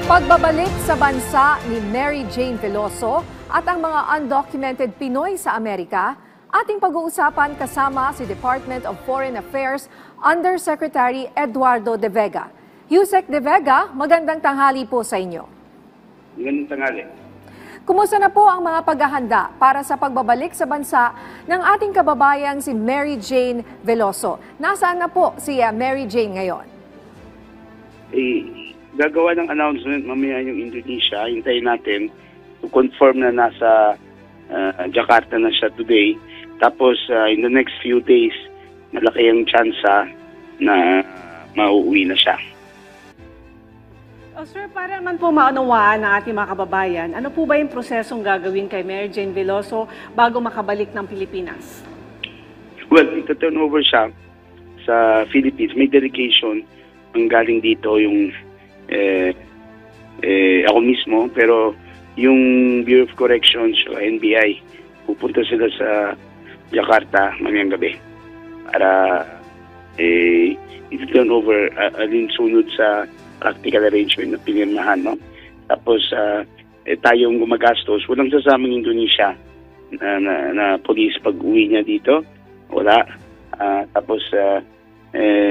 Pagbabalik sa bansa ni Mary Jane Veloso at ang mga undocumented Pinoy sa Amerika, ating pag-uusapan kasama si Department of Foreign Affairs Undersecretary Eduardo De Vega. Yusek De Vega, magandang tanghali po sa inyo. Magandang tanghali. Kumusta na po ang mga paghahanda para sa pagbabalik sa bansa ng ating kababayang si Mary Jane Veloso? Nasaan na po si Mary Jane ngayon? Gagawa ng announcement mamaya yung Indonesia. Hintayin natin to confirm na nasa Jakarta na siya today. Tapos in the next few days, malaki ang tsansa na mauuwi na siya. Sir, para naman po maunawaan ng ating mga kababayan, ano po ba yung prosesong gagawin kay Mary Jane Veloso bago makabalik ng Pilipinas? Well, ito-turn over siya sa Philippines. May delegation ang galing dito yung ako mismo, pero yung Bureau of Corrections o NBI, pupunta sila sa Jakarta mamayang gabi para ito-turn over alinsunod sa practical arrangement na pinirmahan, no? Tapos tayong gumagastos, walang sasamang Indonesia na police pag-uwi niya dito, wala. Tapos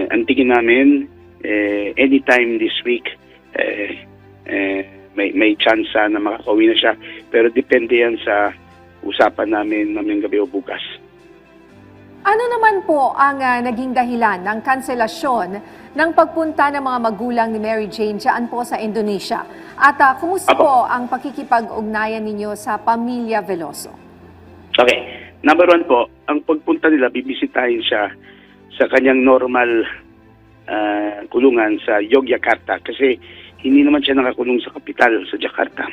ang tingin namin anytime this week may chance na makakauwi na siya, pero depende yan sa usapan namin mamayang gabi o bukas. Ano naman po ang naging dahilan ng kanselasyon ng pagpunta ng mga magulang ni Mary Jane dyan po sa Indonesia? At kumusta po ang pakikipag-ugnayan ninyo sa pamilya Veloso? Okay. Number one po, ang pagpunta nila, bibisitahin siya sa kanyang normal kulungan sa Yogyakarta kasi hindi naman siya nakakulong sa kapital, sa Jakarta.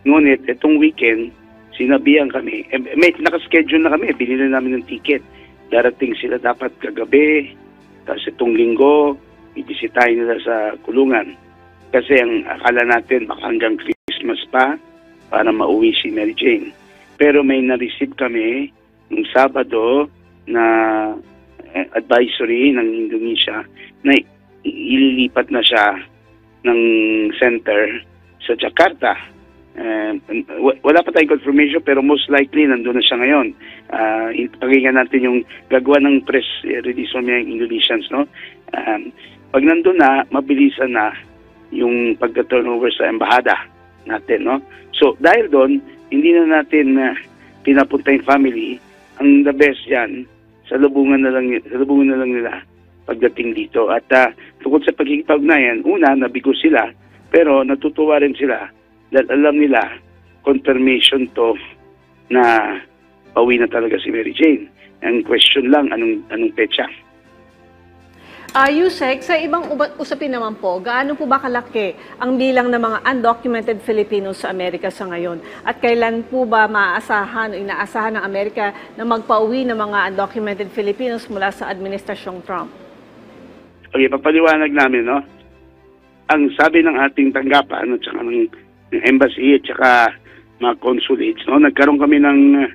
Ngunit, itong weekend, sinabihan kami, may nakaschedule na kami, binili namin ng ticket. Darating sila dapat kagabi, tapos itong linggo, ibisitahin nila sa kulungan. Kasi ang akala natin, baka hanggang Christmas pa, para mauwi si Mary Jane. Pero may na-receive kami nung Sabado na advisory ng Indonesia na ililipat na siya ng center sa Jakarta. Wala pa tayong confirmation pero most likely nandun na siya ngayon. Pakinggan natin yung gagawa ng press release ng mga Indonesians, no? Pag nandun na, mabilisan na yung pagka-turnover sa embahada natin, no? So dahil doon, hindi na natin pinapunta yung family. Ang the best yan, salubungan na lang nila pagdating dito. At tungkol sa pagkikipag-ugnayan, una, nabigo sila, pero natutuwa rin sila dahil alam nila, confirmation to na pauwi na talaga si Mary Jane. Ang question lang, anong petsa? Yusek, sa ibang usapin naman po, gaano po ba kalaki ang bilang ng mga undocumented Filipinos sa Amerika sa ngayon? At kailan po ba maaasahan o inaasahan ng Amerika na magpauwi ng mga undocumented Filipinos mula sa Administrasyong Trump? Okay, papaliwanag namin, no? Ang sabi ng ating tanggapan at saka ng embassy at saka mga consulates, no? Nagkaroon kami ng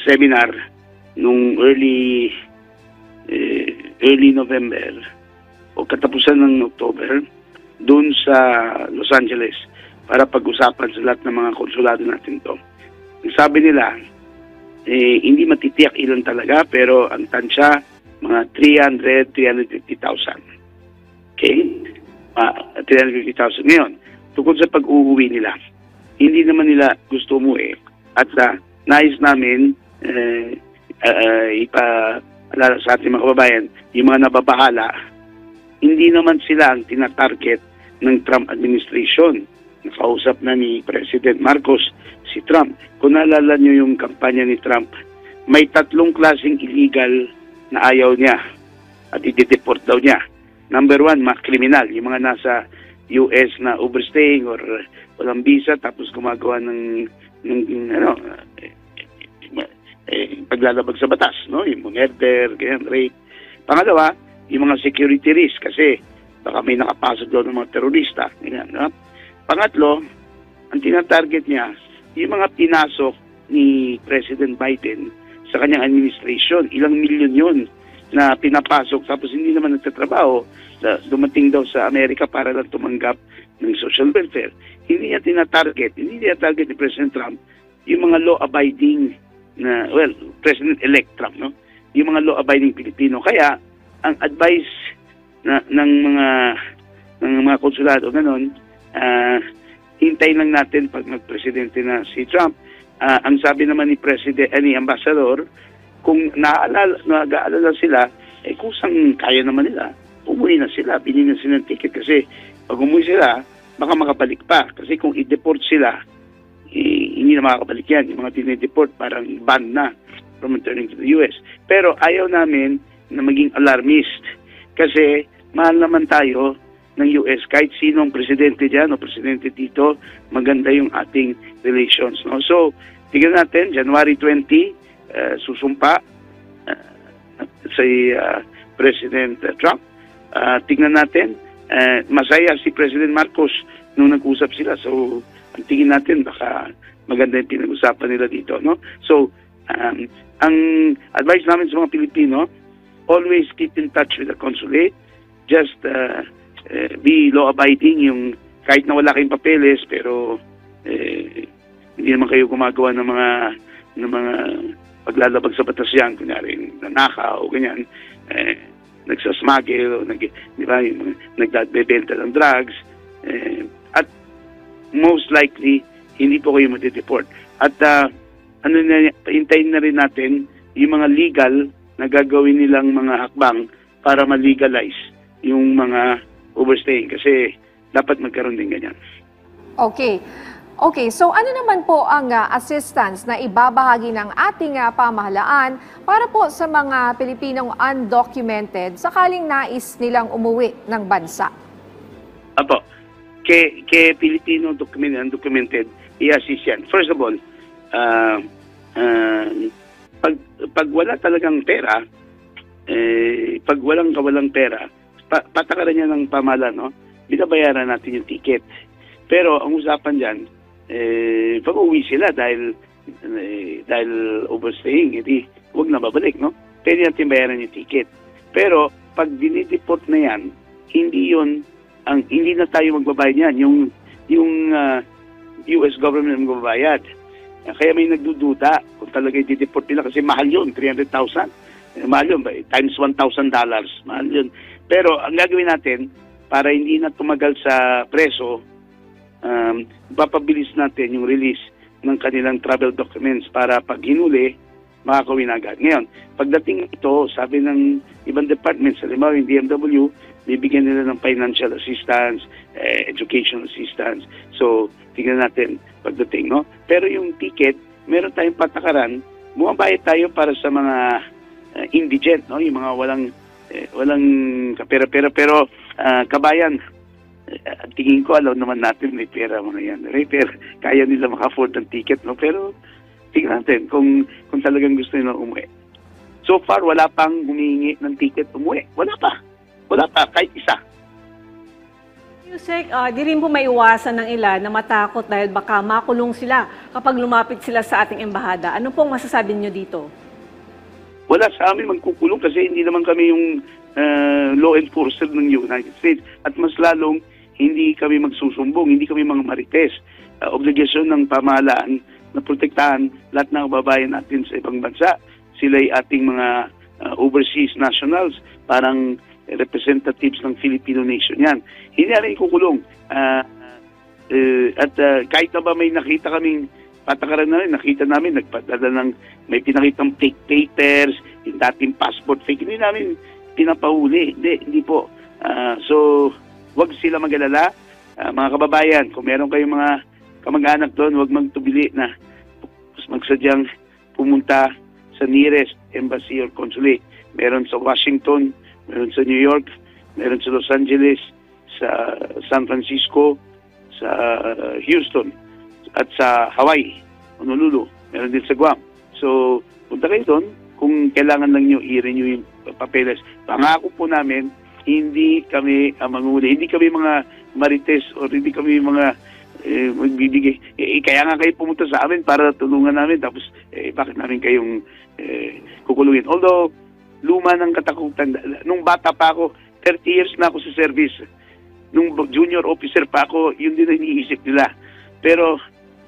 seminar nung early November o katapusan ng October doon sa Los Angeles para pag-usapan sa lahat ng mga konsulado natin to. Sabi nila, hindi matitiyak ilan talaga pero ang tansya mga 350,000. Okay? 350,000 ngayon. Tungkol sa pag-uuwi nila, hindi naman nila gusto umuwi at nais namin ipaalala sa ating mga kababayan, yung mga nababahala, hindi naman sila ang tinatarget ng Trump administration. Nakausap na ni President Marcos si Trump. Kung naalala nyo yung kampanya ni Trump, may 3 klaseng illegal na ayaw niya at i-deport daw niya. Number 1, mga kriminal, yung mga nasa US na overstaying or walang visa tapos gumagawa ng paglalabag sa batas, no? Yung murder, ganyan, rape. Pangalawa, yung mga security risk kasi baka may nakapasok daw ng mga terorista. Ganyan, no? Pangatlo, ang tinatarget niya, yung mga pinasok ni President Biden sa kanyang administration, ilang milyon yun. na pinapasok tapos hindi naman nagtatrabaho, dumating daw sa Amerika para lang tumanggap ng social welfare. Hindi niya tinatarget ni President Trump yung mga law-abiding na, President-elect Trump, no? Yung mga law-abiding Pilipino. Kaya, ang advice ng mga konsulado, ganun, hintayin lang natin pag nagpresidente na si Trump. Ang sabi naman ni Ambassador, kung nag-aalala sila, kusang kaya naman nila, umuwi na sila, binili na sila ng ticket kasi pag umuwi sila, baka makabalik pa. Kasi kung i-deport sila, hindi na makakabalik yan. Yung mga dinideport, parang ban na from returning to the US. Pero ayaw namin na maging alarmist kasi mahal naman tayo ng US. Kahit sinong presidente dyan o presidente dito, maganda yung ating relations. No? So, tignan natin, January 20, susumpa si President Trump. Tignan natin, masaya si President Marcos nung nag-usap sila. So, ang tingin natin, baka maganda yung pinag-usapan nila dito. No? So, ang advice namin sa mga Pilipino, always keep in touch with the consulate. Just be law-abiding, yung kahit na wala kayong papeles, pero hindi naman kayo gumagawa ng mga paglalabag sa batas yan, kunyari nanakaw o ganyan, nagsasmuggle, nagbebenta ng drugs, at most likely, hindi po kayo matideport. At hintayin na rin natin yung mga legal na gagawin nilang mga hakbang para ma-legalize yung mga overstaying kasi dapat magkaroon din ganyan. Okay. Okay, so ano naman po ang assistance na ibabahagi ng ating pamahalaan para po sa mga Pilipinong undocumented sakaling nais nilang umuwi ng bansa? Apo, kay Pilipino undocumented, i-assist yan. First of all, pag wala talagang pera, pag kawalang pera, patakaran niya ng pamahalaan, no? Binabayaran natin yung ticket. Pero ang usapan dyan, pag uwi sila dahil overstaying, hindi, huwag na babalik, no? Pwede natin bayaran yung ticket. Pero pag dinideport na yan, hindi na tayo magbabayad yan. Yung US government ang magbabayad. Kaya may nagdududa kung talaga i-deport nila kasi mahal yun, 300,000. Mahal yun, times $1,000. Mahal yun. Pero ang gagawin natin, para hindi na tumagal sa preso, papabilis natin yung release ng kanilang travel documents para pag hinuli, makakawin agad. Ngayon, pagdating ito, sabi ng ibang departments, halimbawa yung DMW, bibigyan nila ng financial assistance, educational assistance. So, tingnan natin pagdating, no? Pero yung ticket, meron tayong patakaran, bumabayad tayo para sa mga indigent, no? Yung mga walang kapera-pera. Pero kabayan, tingin ko, alam naman natin may pera mga yan. Pero kaya nila maka-afford ng ticket, no? Pero tingnan natin kung talagang gusto nila umuwi. So far, wala pang humihingi ng ticket umuwi. Wala pa, kahit isa. Yusek, di rin po maiwasan ng ilan na matakot dahil baka makulong sila kapag lumapit sila sa ating embahada. Ano pong masasabi niyo dito? Wala sa amin magkukulong kasi hindi naman kami yung law enforcer ng United States. At mas lalong, hindi kami magsusumbong, hindi kami mga marites. Obligasyon ng pamahalaan na protektahan lahat ng kababayan natin sa ibang bansa. Sila ay ating mga overseas nationals, parang representatives ng Filipino nation yan. Hindi na rin kukulong. At kahit na ba may nakita kaming patakaran na rin, nakita namin, nagpadala ng, may pinakitang fake papers, yung dating passport fake, hindi namin pinapahuli. Hindi po. So, wag sila mag-alala. Mga kababayan, kung meron kayong mga kamag-anak doon, wag magtubili na magsadyang pumunta sa nearest embassy or consulate. Meron sa Washington, meron sa New York, meron sa Los Angeles, sa San Francisco, sa Houston, at sa Hawaii, Honolulu, meron din sa Guam. So, punta kayo doon. Kung kailangan lang nyo i-renew yung papeles. Pangako po namin, hindi kami manguli. Hindi kami mga marites o hindi kami mga magbibigay. Kaya nga kayo pumunta sa amin para tulungan namin. Tapos, bakit namin kayong kukulungin? Although, luma ng katakutan. Nung bata pa ako, 30 years na ako sa service. Nung junior officer pa ako, yun din ang iniisip nila. Pero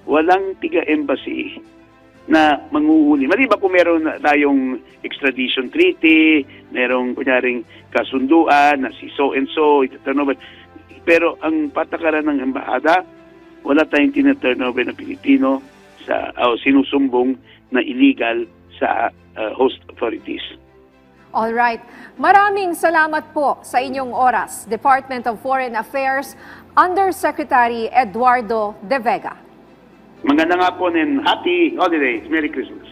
walang tiga-embassy na manghuhuli. Maliba kung meron tayong extradition treaty, merong kunyaring kasunduan na si so-and-so, itaturnover. Pero ang patakaran ng embahada, wala tayong tinaturnover na Pilipino sa sinusumbong na illegal sa host authorities. All right. Maraming salamat po sa inyong oras, Department of Foreign Affairs, Undersecretary Eduardo De Vega. Maganda nga po and happy holidays. Merry Christmas.